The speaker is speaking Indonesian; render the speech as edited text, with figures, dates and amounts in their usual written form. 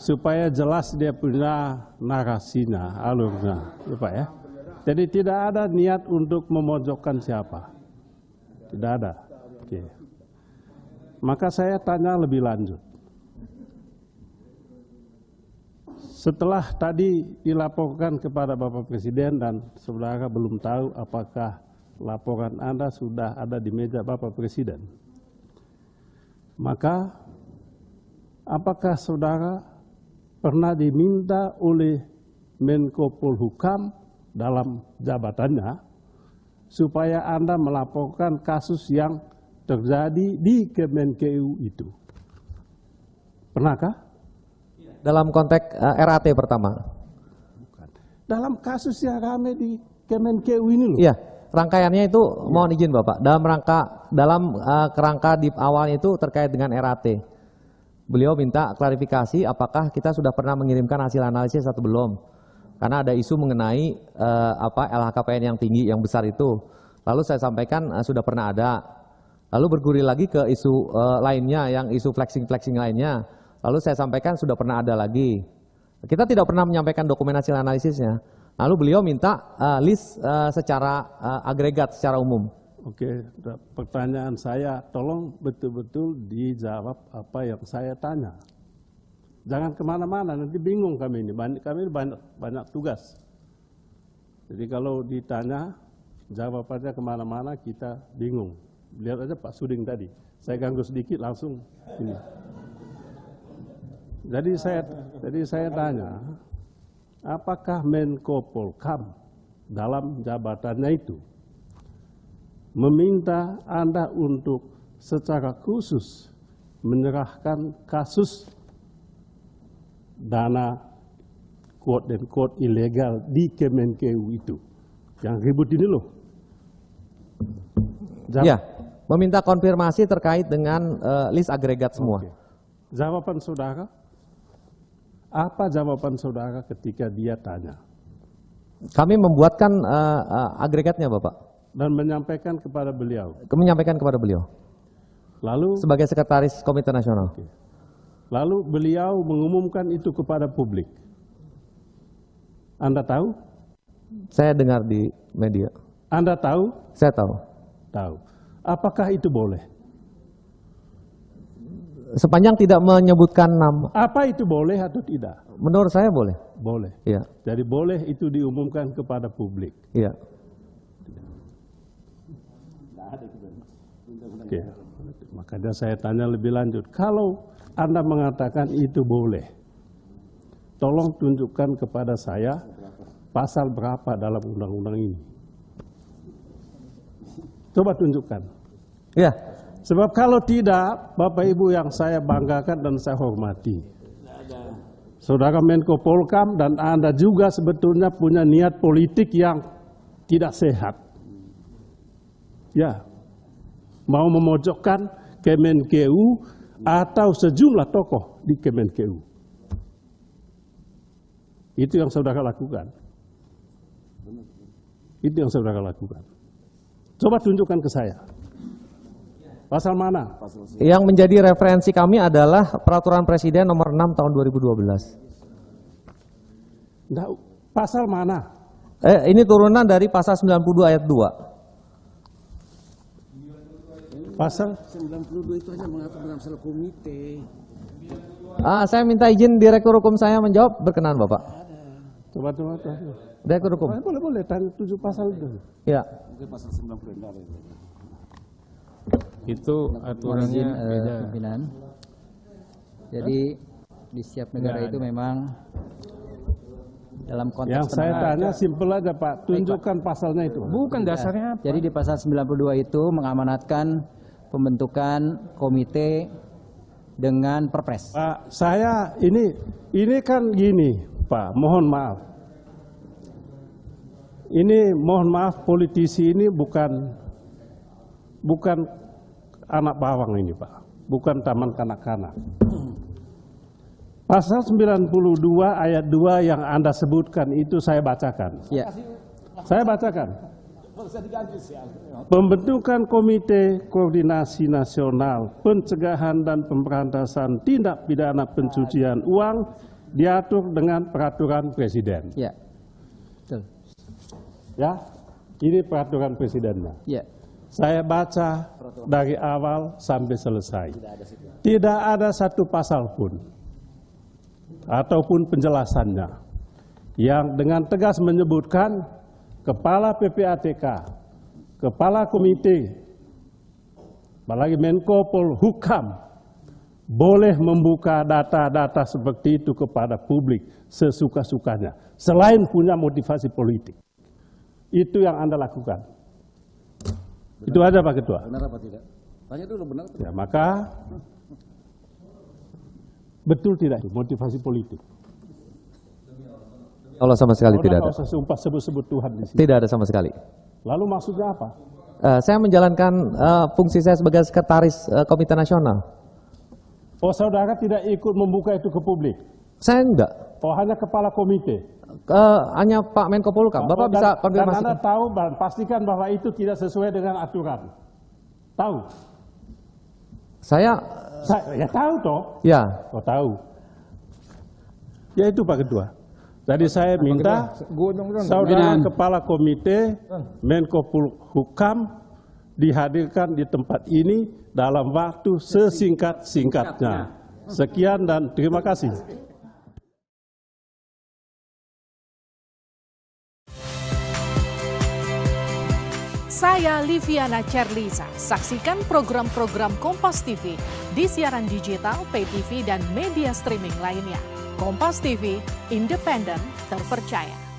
supaya jelas dia punya narasinya, alurnya, ya Pak ya. Jadi tidak ada niat untuk memojokkan siapa, tidak ada. Oke. Maka saya tanya lebih lanjut. Setelah tadi dilaporkan kepada Bapak Presiden dan saudara belum tahu apakah laporan Anda sudah ada di meja Bapak Presiden, maka apakah saudara pernah diminta oleh Menko Polhukam dalam jabatannya supaya Anda melaporkan kasus yang terjadi di Kemenkeu itu? Pernahkah? Dalam konteks RAT pertama. Bukan. Dalam kasus yang ramai di Kemenkeu ini loh. Iya, rangkaiannya itu mohon izin Bapak. Dalam kerangka di awalnya itu terkait dengan RAT. Beliau minta klarifikasi apakah kita sudah pernah mengirimkan hasil analisis atau belum. Karena ada isu mengenai LHKPN yang tinggi, yang besar itu. Lalu saya sampaikan sudah pernah ada. Lalu bergulir lagi ke isu lainnya, yang isu flexing lainnya. Lalu saya sampaikan sudah pernah ada lagi. Kita tidak pernah menyampaikan dokumen hasil analisisnya. Lalu beliau minta list secara agregat, secara umum. Oke, pertanyaan saya tolong betul-betul dijawab apa yang saya tanya. Jangan kemana-mana, nanti bingung kami ini. Kami banyak tugas. Jadi kalau ditanya, jawab aja kemana-mana, kita bingung. Lihat aja Pak Suding tadi. Saya ganggu sedikit langsung ini. Jadi saya tanya, apakah Menko Polhukam dalam jabatannya itu meminta Anda untuk secara khusus menyerahkan kasus dana quote and quote ilegal di Kemenkeu itu, yang ribut ini loh? Ya, meminta konfirmasi terkait dengan list agregat semua. Oke. Jawaban saudara? Apa jawaban saudara ketika dia tanya? Kami membuatkan agregatnya Bapak. Dan menyampaikan kepada beliau? Menyampaikan kepada beliau. Lalu? Sebagai sekretaris Komite Nasional. Oke. Lalu beliau mengumumkan itu kepada publik. Anda tahu? Saya dengar di media. Anda tahu? Saya tahu. Tahu. Apakah itu boleh? Sepanjang tidak menyebutkan nama. Apa itu boleh atau tidak? Menurut saya boleh. Boleh. Iya. Jadi boleh itu diumumkan kepada publik. Iya. Oke. Makanya saya tanya lebih lanjut. Kalau Anda mengatakan itu boleh, tolong tunjukkan kepada saya pasal berapa dalam undang-undang ini. Coba tunjukkan. Iya. Sebab kalau tidak, Bapak Ibu yang saya banggakan dan saya hormati, Saudara Menko Polhukam dan Anda juga sebetulnya punya niat politik yang tidak sehat. Ya, mau memojokkan Kemenkeu atau sejumlah tokoh di Kemenkeu. Itu yang saudara lakukan. Itu yang saudara lakukan. Coba tunjukkan ke saya. Pasal mana? Yang menjadi referensi kami adalah Peraturan Presiden nomor 6 tahun 2012. Nah, pasal mana? Ini turunan dari pasal 92 ayat 2. Pasal 92 itu hanya mengatur tentang masalah komite. Saya minta izin Direktur Hukum saya menjawab, berkenan Bapak. Coba. Direktur Hukum. Boleh tanya 7 pasal itu. Ya. Mungkin pasal 90 enggak ada. Itu aturannya beda. Pimpinan. Jadi di setiap negara itu memang dalam konteks yang saya tanya simpel aja Pak, tunjukkan pasalnya itu. Bukan dasarnya apa? Jadi di pasal 92 itu mengamanatkan pembentukan komite dengan perpres. Pak, saya ini kan gini Pak, mohon maaf. Ini mohon maaf, politisi ini bukan anak bawang ini Pak, bukan taman kanak-kanak. Pasal 92 ayat 2 yang Anda sebutkan itu saya bacakan. Ya. Saya bacakan. Pembentukan Komite Koordinasi Nasional Pencegahan dan Pemberantasan Tindak Pidana Pencucian Uang diatur dengan peraturan Presiden. Ya. Betul. Ya, ini peraturan Presidennya. Ya. Saya baca dari awal sampai selesai. Tidak ada satu pasal pun ataupun penjelasannya yang dengan tegas menyebutkan Kepala PPATK, Kepala Komite, apalagi Menko Polhukam boleh membuka data-data seperti itu kepada publik sesuka-sukanya, selain punya motivasi politik. Itu yang Anda lakukan. Itu aja Pak Ketua. Benar apa tidak? Tanya dulu benar atau tidak? Ya, maka betul tidak itu motivasi politik? Allah sama sekali tidak ada. Nggak usah sumpah sebut-sebut Tuhan di sini. Tidak ada sama sekali. Lalu maksudnya apa? Saya menjalankan fungsi saya sebagai sekretaris Komite Nasional. Oh, saudara tidak ikut membuka itu ke publik? Saya enggak. Oh, hanya kepala komite? Hanya Pak Menko Polhukam. Bapak bisa konfirmasi. Dan Anda tahu, pastikan bahwa itu tidak sesuai dengan aturan. Tahu? Saya Ya tahu toh? ya. Oh, tahu. Ya itu Pak Ketua. Jadi saya minta saudara kepala komite Menko Polhukam dihadirkan di tempat ini dalam waktu sesingkat-singkatnya. Sekian dan terima kasih. Saya Liviana Cerlisa. Saksikan program-program Kompas TV di siaran digital, pay TV, dan media streaming lainnya. Kompas TV, independen, terpercaya.